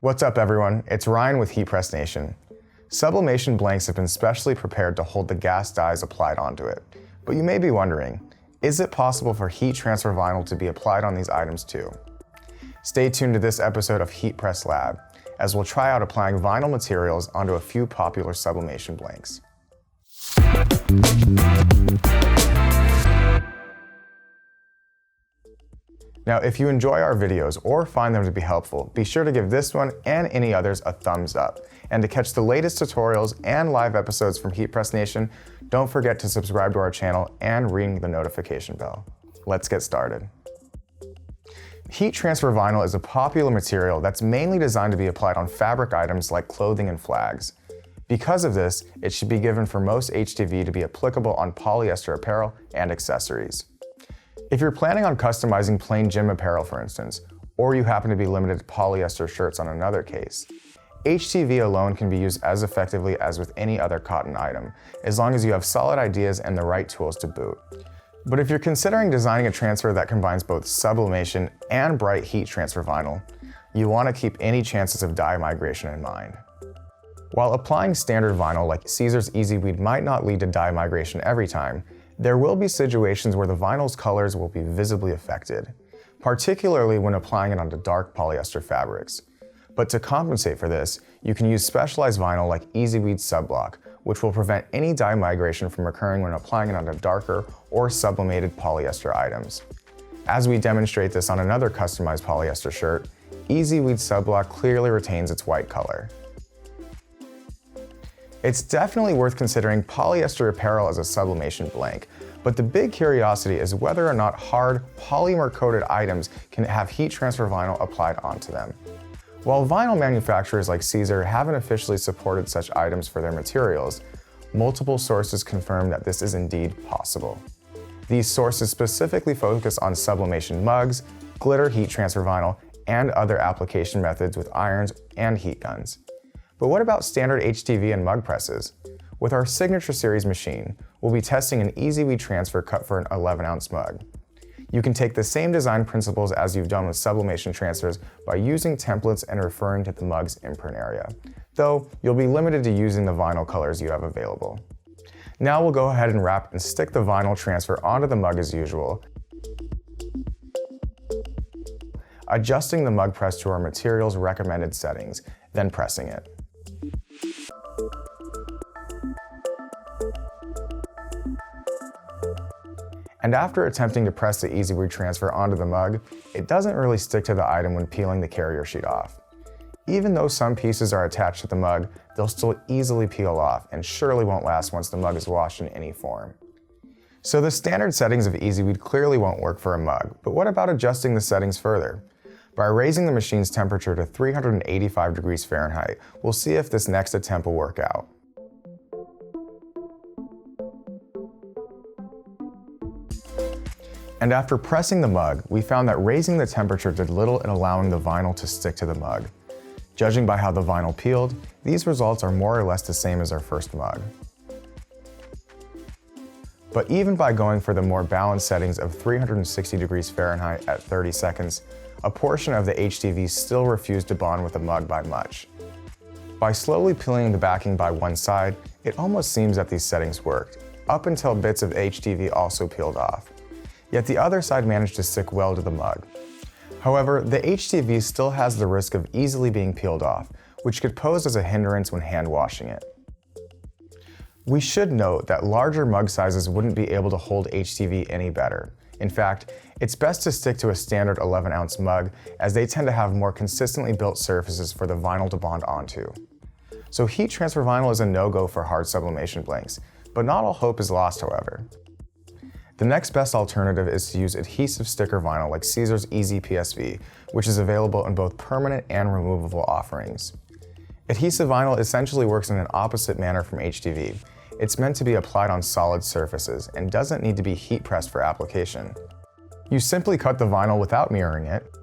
What's up everyone, it's Ryan with Heat Press Nation. Sublimation blanks have been specially prepared to hold the gas dyes applied onto it. But you may be wondering, is it possible for heat transfer vinyl to be applied on these items too? Stay tuned to this episode of Heat Press Lab, as we'll try out applying vinyl materials onto a few popular sublimation blanks. Now, if you enjoy our videos or find them to be helpful, be sure to give this one and any others a thumbs up. And to catch the latest tutorials and live episodes from Heat Press Nation, don't forget to subscribe to our channel and ring the notification bell. Let's get started. Heat transfer vinyl is a popular material that's mainly designed to be applied on fabric items like clothing and flags. Because of this, it should be given for most HTV to be applicable on polyester apparel and accessories. If you're planning on customizing plain gym apparel, for instance, or you happen to be limited to polyester shirts on another case, HTV alone can be used as effectively as with any other cotton item, as long as you have solid ideas and the right tools to boot. But if you're considering designing a transfer that combines both sublimation and bright heat transfer vinyl, you want to keep any chances of dye migration in mind. While applying standard vinyl like Caesar's Easy Weed might not lead to dye migration every time, there will be situations where the vinyl's colors will be visibly affected, particularly when applying it onto dark polyester fabrics. But to compensate for this, you can use specialized vinyl like Easy Weed Subblock, which will prevent any dye migration from occurring when applying it onto darker or sublimated polyester items. As we demonstrate this on another customized polyester shirt, Easy Weed Subblock clearly retains its white color. It's definitely worth considering polyester apparel as a sublimation blank, but the big curiosity is whether or not hard, polymer-coated items can have heat transfer vinyl applied onto them. While vinyl manufacturers like Caesar haven't officially supported such items for their materials, multiple sources confirm that this is indeed possible. These sources specifically focus on sublimation mugs, glitter heat transfer vinyl, and other application methods with irons and heat guns. But what about standard HTV and mug presses? With our Signature Series machine, we'll be testing an Easy Weed transfer cut for an 11-ounce mug. You can take the same design principles as you've done with sublimation transfers by using templates and referring to the mug's imprint area, though you'll be limited to using the vinyl colors you have available. Now we'll go ahead and wrap and stick the vinyl transfer onto the mug as usual, adjusting the mug press to our material's recommended settings, then pressing it. And after attempting to press the Easy Weed transfer onto the mug, it doesn't really stick to the item when peeling the carrier sheet off. Even though some pieces are attached to the mug, they'll still easily peel off and surely won't last once the mug is washed in any form. So the standard settings of Easy Weed clearly won't work for a mug, but what about adjusting the settings further? By raising the machine's temperature to 385 degrees Fahrenheit, we'll see if this next attempt will work out. And after pressing the mug, we found that raising the temperature did little in allowing the vinyl to stick to the mug. Judging by how the vinyl peeled, these results are more or less the same as our first mug. But even by going for the more balanced settings of 360 degrees Fahrenheit at 30 seconds, a portion of the HTV still refused to bond with the mug by much. By slowly peeling the backing by one side, it almost seems that these settings worked, up until bits of HTV also peeled off. Yet the other side managed to stick well to the mug. However, the HTV still has the risk of easily being peeled off, which could pose as a hindrance when hand washing it. We should note that larger mug sizes wouldn't be able to hold HTV any better. In fact, it's best to stick to a standard 11-ounce mug, as they tend to have more consistently built surfaces for the vinyl to bond onto. So heat transfer vinyl is a no-go for hard sublimation blanks, but not all hope is lost, however. The next best alternative is to use adhesive sticker vinyl like Caesar's Easy PSV, which is available in both permanent and removable offerings. Adhesive vinyl essentially works in an opposite manner from HTV. It's meant to be applied on solid surfaces and doesn't need to be heat pressed for application. You simply cut the vinyl without mirroring it,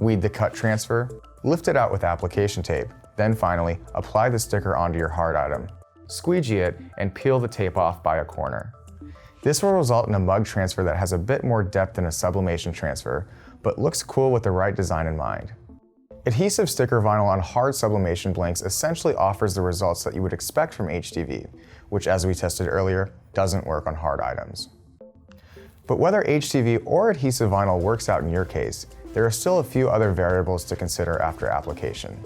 weed the cut transfer, lift it out with application tape, then finally apply the sticker onto your hard item, squeegee it, and peel the tape off by a corner. This will result in a mug transfer that has a bit more depth than a sublimation transfer, but looks cool with the right design in mind. Adhesive sticker vinyl on hard sublimation blanks essentially offers the results that you would expect from HTV, which, as we tested earlier, doesn't work on hard items. But whether HTV or adhesive vinyl works out in your case, there are still a few other variables to consider after application.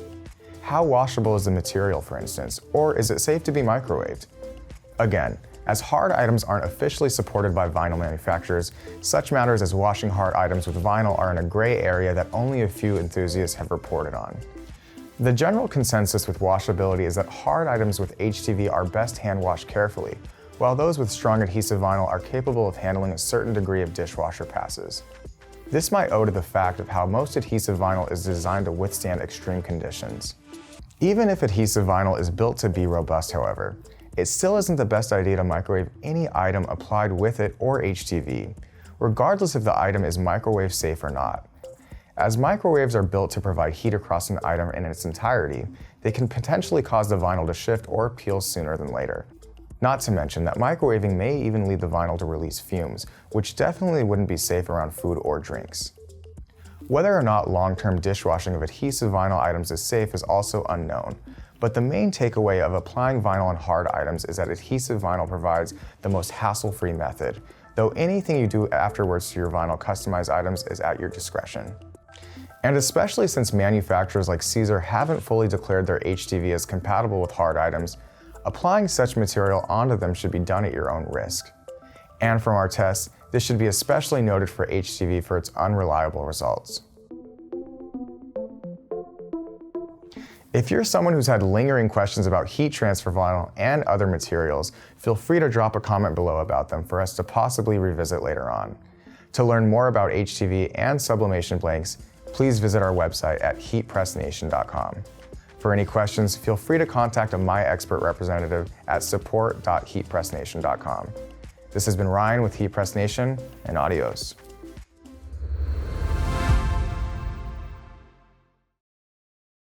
How washable is the material, for instance, or is it safe to be microwaved? Again, as hard items aren't officially supported by vinyl manufacturers, such matters as washing hard items with vinyl are in a gray area that only a few enthusiasts have reported on. The general consensus with washability is that hard items with HTV are best hand washed carefully, while those with strong adhesive vinyl are capable of handling a certain degree of dishwasher passes. This might owe to the fact of how most adhesive vinyl is designed to withstand extreme conditions. Even if adhesive vinyl is built to be robust, however, it still isn't the best idea to microwave any item applied with it or HTV, regardless if the item is microwave safe or not. As microwaves are built to provide heat across an item in its entirety, they can potentially cause the vinyl to shift or peel sooner than later. Not to mention that microwaving may even lead the vinyl to release fumes, which definitely wouldn't be safe around food or drinks. Whether or not long-term dishwashing of adhesive vinyl items is safe is also unknown, but the main takeaway of applying vinyl on hard items is that adhesive vinyl provides the most hassle-free method, though anything you do afterwards to your vinyl customized items is at your discretion. And especially since manufacturers like Caesar haven't fully declared their HTV as compatible with hard items, applying such material onto them should be done at your own risk. And from our tests, this should be especially noted for HTV for its unreliable results. If you're someone who's had lingering questions about heat transfer vinyl and other materials, feel free to drop a comment below about them for us to possibly revisit later on. To learn more about HTV and sublimation blanks, please visit our website at heatpressnation.com. For any questions, feel free to contact a My Expert representative at support.heatpressnation.com. This has been Ryan with Heat Press Nation, and adios.